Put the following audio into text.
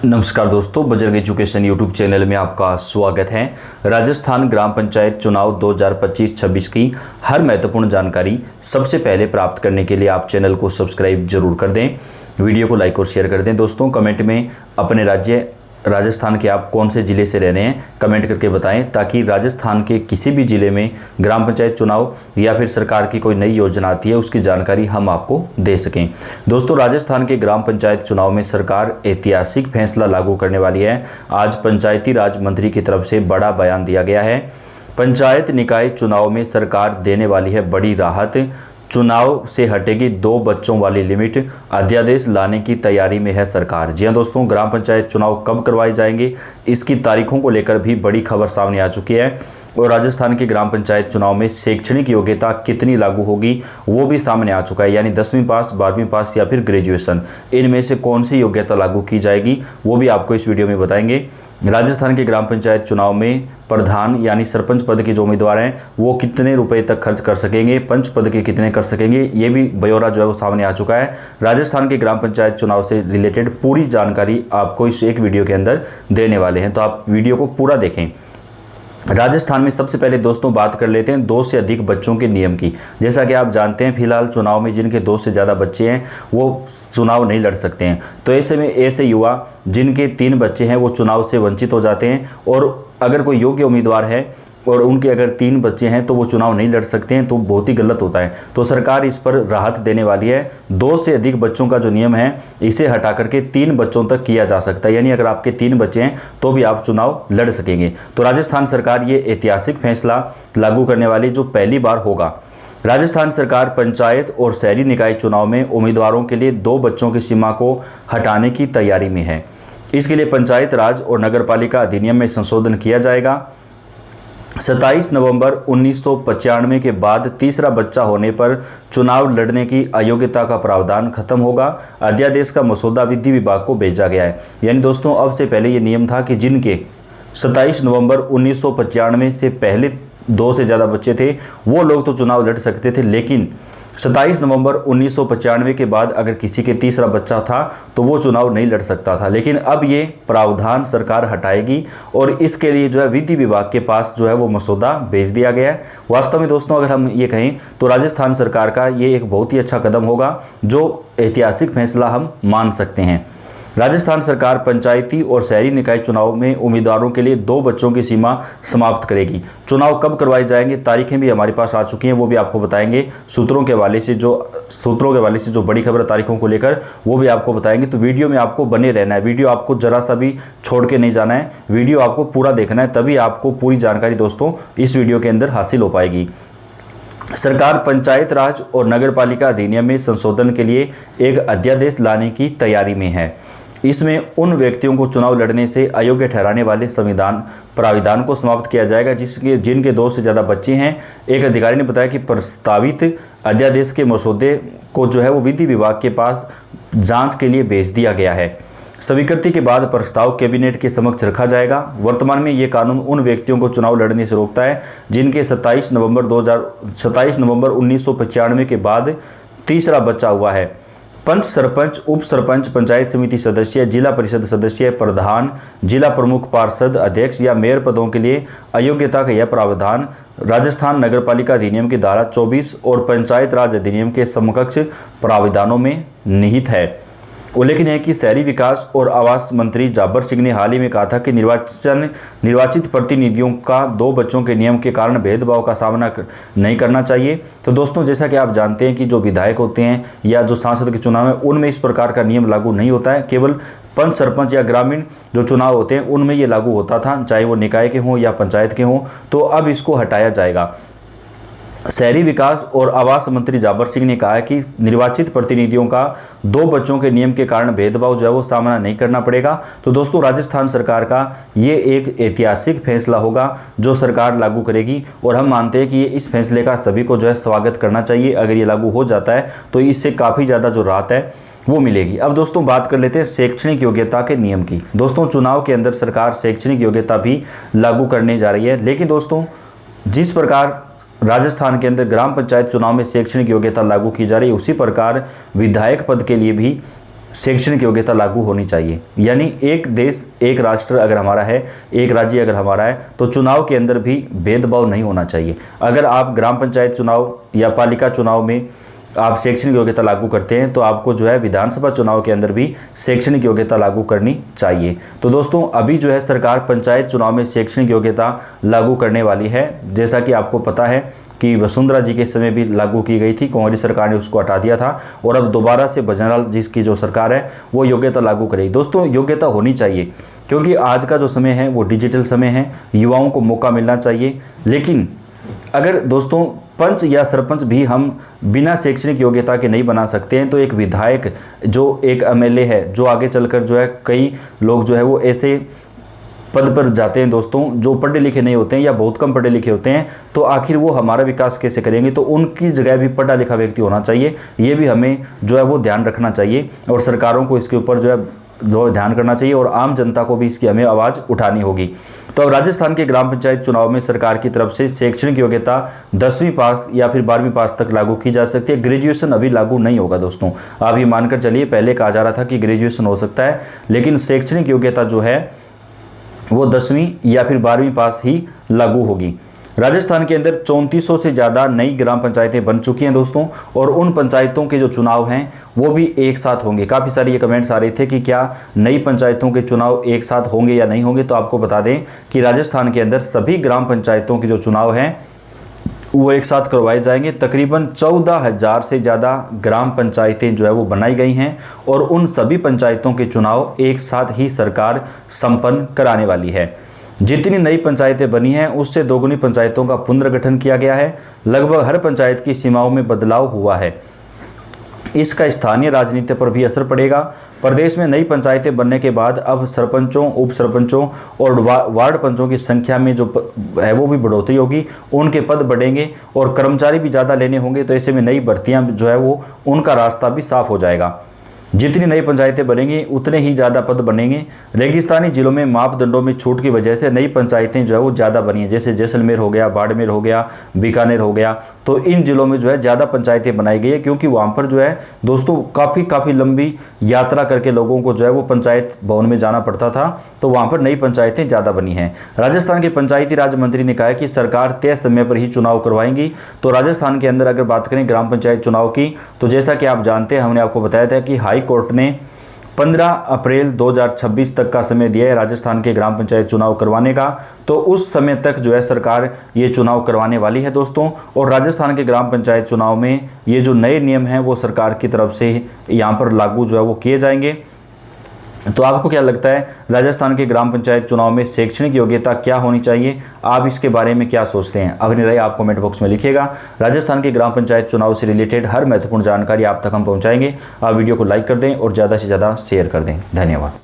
नमस्कार दोस्तों, Bajrang education YouTube channel में आपका स्वागत है। राजस्थान ग्राम पंचायत चुनाव 2025-26 की हर महत्वपूर्ण जानकारी सबसे पहले प्राप्त करने के लिए आप चैनल को सब्सक्राइब जरूर कर दें, वीडियो को लाइक और शेयर कर दें। दोस्तों, कमेंट में अपने राज्य राजस्थान के आप कौन से ज़िले से रह रहे हैं कमेंट करके बताएं, ताकि राजस्थान के किसी भी ज़िले में ग्राम पंचायत चुनाव या फिर सरकार की कोई नई योजना आती है उसकी जानकारी हम आपको दे सकें। दोस्तों, राजस्थान के ग्राम पंचायत चुनाव में सरकार ऐतिहासिक फैसला लागू करने वाली है। आज पंचायती राज मंत्री की तरफ से बड़ा बयान दिया गया है। पंचायत निकाय चुनाव में सरकार देने वाली है बड़ी राहत। चुनाव से हटेगी 2 बच्चों वाली लिमिट, अध्यादेश लाने की तैयारी में है सरकार। जी हां दोस्तों, ग्राम पंचायत चुनाव कब करवाए जाएंगे इसकी तारीखों को लेकर भी बड़ी खबर सामने आ चुकी है। और राजस्थान के ग्राम पंचायत चुनाव में शैक्षणिक योग्यता कितनी लागू होगी वो भी सामने आ चुका है, यानी 10वीं पास, 12वीं पास या फिर ग्रेजुएशन, इनमें से कौन सी योग्यता लागू की जाएगी वो भी आपको इस वीडियो में बताएंगे। राजस्थान के ग्राम पंचायत चुनाव में प्रधान यानी सरपंच पद के जो उम्मीदवार हैं वो कितने रुपए तक खर्च कर सकेंगे, पंच पद के कितने कर सकेंगे, ये भी ब्यौरा जो है वो सामने आ चुका है। राजस्थान के ग्राम पंचायत चुनाव से रिलेटेड पूरी जानकारी आपको इस एक वीडियो के अंदर देने वाले हैं, तो आप वीडियो को पूरा देखें। राजस्थान में सबसे पहले दोस्तों बात कर लेते हैं 2 से अधिक बच्चों के नियम की। जैसा कि आप जानते हैं, फिलहाल चुनाव में जिनके 2 से ज़्यादा बच्चे हैं वो चुनाव नहीं लड़ सकते हैं। तो ऐसे में ऐसे युवा जिनके 3 बच्चे हैं वो चुनाव से वंचित हो जाते हैं, और अगर कोई योग्य उम्मीदवार है और उनके अगर 3 बच्चे हैं तो वो चुनाव नहीं लड़ सकते हैं, तो बहुत ही गलत होता है। तो सरकार इस पर राहत देने वाली है। 2 से अधिक बच्चों का जो नियम है इसे हटा करके 3 बच्चों तक किया जा सकता है, यानी अगर आपके 3 बच्चे हैं तो भी आप चुनाव लड़ सकेंगे। तो राजस्थान सरकार ये ऐतिहासिक फैसला लागू करने वाली जो पहली बार होगा। राजस्थान सरकार पंचायत और शहरी निकाय चुनाव में उम्मीदवारों के लिए 2 बच्चों की सीमा को हटाने की तैयारी में है। इसके लिए पंचायत राज और नगरपालिका अधिनियम में संशोधन किया जाएगा। 27 नवंबर 1995 के बाद तीसरा बच्चा होने पर चुनाव लड़ने की अयोग्यता का प्रावधान खत्म होगा। अध्यादेश का मसौदा विधि विभाग को भेजा गया है। यानी दोस्तों, अब से पहले ये नियम था कि जिनके 27 नवंबर 1995 से पहले 2 से ज़्यादा बच्चे थे वो लोग तो चुनाव लड़ सकते थे, लेकिन 27 नवंबर 1995 के बाद अगर किसी के तीसरा बच्चा था तो वो चुनाव नहीं लड़ सकता था। लेकिन अब ये प्रावधान सरकार हटाएगी और इसके लिए जो है विधि विभाग के पास जो है वो मसौदा भेज दिया गया है। वास्तव में दोस्तों, अगर हम ये कहें तो राजस्थान सरकार का ये एक बहुत ही अच्छा कदम होगा, जो ऐतिहासिक फैसला हम मान सकते हैं। राजस्थान सरकार पंचायती और शहरी निकाय चुनाव में उम्मीदवारों के लिए 2 बच्चों की सीमा समाप्त करेगी। चुनाव कब करवाए जाएंगे, तारीखें भी हमारे पास आ चुकी हैं, वो भी आपको बताएंगे। सूत्रों के हवाले से जो बड़ी खबर है तारीखों को लेकर वो भी आपको बताएंगे। तो वीडियो में आपको बने रहना है, वीडियो आपको जरा सा भी छोड़ के नहीं जाना है, वीडियो आपको पूरा देखना है, तभी आपको पूरी जानकारी दोस्तों इस वीडियो के अंदर हासिल हो पाएगी। सरकार पंचायत राज और नगरपालिका अधिनियम में संशोधन के लिए एक अध्यादेश लाने की तैयारी में है। इसमें उन व्यक्तियों को चुनाव लड़ने से अयोग्य ठहराने वाले संविधान प्राविधान को समाप्त किया जाएगा जिनके 2 से ज़्यादा बच्चे हैं। एक अधिकारी ने बताया कि प्रस्तावित अध्यादेश के मसौदे को जो है वो विधि विभाग के पास जांच के लिए भेज दिया गया है। स्वीकृति के बाद प्रस्ताव कैबिनेट के समक्ष रखा जाएगा। वर्तमान में ये कानून उन व्यक्तियों को चुनाव लड़ने से रोकता है जिनके 27 नवंबर 1995 के बाद तीसरा बच्चा हुआ है। पंच, सरपंच, उप सरपंच, पंचायत समिति सदस्य, जिला परिषद सदस्य, प्रधान, जिला प्रमुख, पार्षद, अध्यक्ष या मेयर पदों के लिए अयोग्यता का यह प्रावधान राजस्थान नगरपालिका अधिनियम की धारा 24 और पंचायत राज अधिनियम के समकक्ष प्रावधानों में निहित है। उल्लेखनीय है कि शहरी विकास और आवास मंत्री जाबर सिंह ने हाल ही में कहा था कि निर्वाचित प्रतिनिधियों का 2 बच्चों के नियम के कारण भेदभाव का सामना नहीं करना चाहिए। तो दोस्तों, जैसा कि आप जानते हैं कि जो विधायक होते हैं या जो सांसद के चुनाव है उनमें इस प्रकार का नियम लागू नहीं होता है। केवल पंच, सरपंच या ग्रामीण जो चुनाव होते हैं उनमें ये लागू होता था, चाहे वो निकाय के हों या पंचायत के हों। तो अब इसको हटाया जाएगा। शहरी विकास और आवास मंत्री जाबर सिंह ने कहा है कि निर्वाचित प्रतिनिधियों का 2 बच्चों के नियम के कारण भेदभाव जो है वो सामना नहीं करना पड़ेगा। तो दोस्तों, राजस्थान सरकार का ये एक ऐतिहासिक फैसला होगा जो सरकार लागू करेगी, और हम मानते हैं कि ये इस फैसले का सभी को जो है स्वागत करना चाहिए। अगर ये लागू हो जाता है तो इससे काफ़ी ज़्यादा जो राहत है वो मिलेगी। अब दोस्तों बात कर लेते हैं शैक्षणिक योग्यता के नियम की। दोस्तों, चुनाव के अंदर सरकार शैक्षणिक योग्यता भी लागू करने जा रही है, लेकिन दोस्तों जिस प्रकार राजस्थान के अंदर ग्राम पंचायत चुनाव में शैक्षणिक योग्यता लागू की जा रही है, उसी प्रकार विधायक पद के लिए भी शैक्षणिक योग्यता लागू होनी चाहिए। यानी एक देश एक राष्ट्र अगर हमारा है, एक राज्य अगर हमारा है, तो चुनाव के अंदर भी भेदभाव नहीं होना चाहिए। अगर आप ग्राम पंचायत चुनाव या पालिका चुनाव में आप शैक्षणिक योग्यता लागू करते हैं तो आपको जो है विधानसभा चुनाव के अंदर भी शैक्षणिक योग्यता लागू करनी चाहिए। तो दोस्तों अभी जो है सरकार पंचायत चुनाव में शैक्षणिक योग्यता लागू करने वाली है। जैसा कि आपको पता है कि वसुंधरा जी के समय भी लागू की गई थी, कांग्रेस सरकार ने उसको हटा दिया था और अब दोबारा से भजनलाल जी की जो सरकार है वो योग्यता लागू करेगी। दोस्तों योग्यता होनी चाहिए क्योंकि आज का जो समय है वो डिजिटल समय है, युवाओं को मौका मिलना चाहिए। लेकिन अगर दोस्तों पंच या सरपंच भी हम बिना शैक्षणिक योग्यता के नहीं बना सकते हैं तो एक विधायक जो एक एमएलए है, जो आगे चलकर जो है कई लोग जो है वो ऐसे पद पर जाते हैं दोस्तों जो पढ़े लिखे नहीं होते हैं या बहुत कम पढ़े लिखे होते हैं, तो आखिर वो हमारा विकास कैसे करेंगे। तो उनकी जगह भी पढ़ा लिखा व्यक्ति होना चाहिए, ये भी हमें जो है वो ध्यान रखना चाहिए और सरकारों को इसके ऊपर जो ध्यान करना चाहिए और आम जनता को भी इसकी हमें आवाज़ उठानी होगी। तो अब राजस्थान के ग्राम पंचायत चुनाव में सरकार की तरफ से शैक्षणिक योग्यता 10वीं पास या फिर 12वीं पास तक लागू की जा सकती है। ग्रेजुएशन अभी लागू नहीं होगा दोस्तों, आप ये मानकर चलिए। पहले कहा जा रहा था कि ग्रेजुएशन हो सकता है, लेकिन शैक्षणिक योग्यता जो है वो 10वीं या फिर 12वीं पास ही लागू होगी। राजस्थान के अंदर 3400 से ज़्यादा नई ग्राम पंचायतें बन चुकी हैं दोस्तों, और उन पंचायतों के जो चुनाव हैं वो भी एक साथ होंगे। काफ़ी सारे ये कमेंट्स आ रहे थे कि क्या नई पंचायतों के चुनाव एक साथ होंगे या नहीं होंगे। तो आपको बता दें कि राजस्थान के अंदर सभी ग्राम पंचायतों के जो चुनाव हैं वो एक साथ करवाए जाएंगे। तकरीबन 14,000 से ज़्यादा ग्राम पंचायतें जो है वो बनाई गई हैं और उन सभी पंचायतों के चुनाव एक साथ ही सरकार संपन्न कराने वाली है। जितनी नई पंचायतें बनी हैं उससे दोगुनी पंचायतों का पुनर्गठन किया गया है। लगभग हर पंचायत की सीमाओं में बदलाव हुआ है। इसका स्थानीय राजनीति पर भी असर पड़ेगा। प्रदेश में नई पंचायतें बनने के बाद अब सरपंचों, उप सरपंचों और वार्ड पंचों की संख्या में जो है वो भी बढ़ोतरी होगी, उनके पद बढ़ेंगे और कर्मचारी भी ज़्यादा लेने होंगे। तो ऐसे में नई भर्तियाँ जो है वो उनका रास्ता भी साफ हो जाएगा। जितनी नई पंचायतें बनेंगी उतने ही ज़्यादा पद बनेंगे। रेगिस्तानी जिलों में मापदंडों में छूट की वजह से नई पंचायतें जो है वो ज़्यादा बनी हैं, जैसे जैसलमेर हो गया, बाड़मेर हो गया, बीकानेर हो गया। तो इन जिलों में जो है ज़्यादा पंचायतें बनाई गई है क्योंकि वहाँ पर जो है दोस्तों काफ़ी लंबी यात्रा करके लोगों को जो है वो पंचायत भवन में जाना पड़ता था, तो वहाँ पर नई पंचायतें ज़्यादा बनी हैं। राजस्थान के पंचायती राज मंत्री ने कहा है कि सरकार तय समय पर ही चुनाव करवाएंगी। तो राजस्थान के अंदर अगर बात करें ग्राम पंचायत चुनाव की, तो जैसा कि आप जानते हैं, हमने आपको बताया था कि हाई कोर्ट ने 15 अप्रैल 2026 तक का समय दिया है राजस्थान के ग्राम पंचायत चुनाव करवाने का। तो उस समय तक जो है सरकार ये चुनाव करवाने वाली है दोस्तों। और राजस्थान के ग्राम पंचायत चुनाव में ये जो नए नियम हैं वो सरकार की तरफ से यहाँ पर लागू जो है वो किए जाएंगे। तो आपको क्या लगता है राजस्थान के ग्राम पंचायत चुनाव में शैक्षणिक योग्यता क्या होनी चाहिए? आप इसके बारे में क्या सोचते हैं? अपनी राय आप कमेंट बॉक्स में लिखिएगा। राजस्थान के ग्राम पंचायत चुनाव से रिलेटेड हर महत्वपूर्ण जानकारी आप तक हम पहुंचाएंगे। आप वीडियो को लाइक कर दें और ज़्यादा से ज़्यादा शेयर कर दें। धन्यवाद।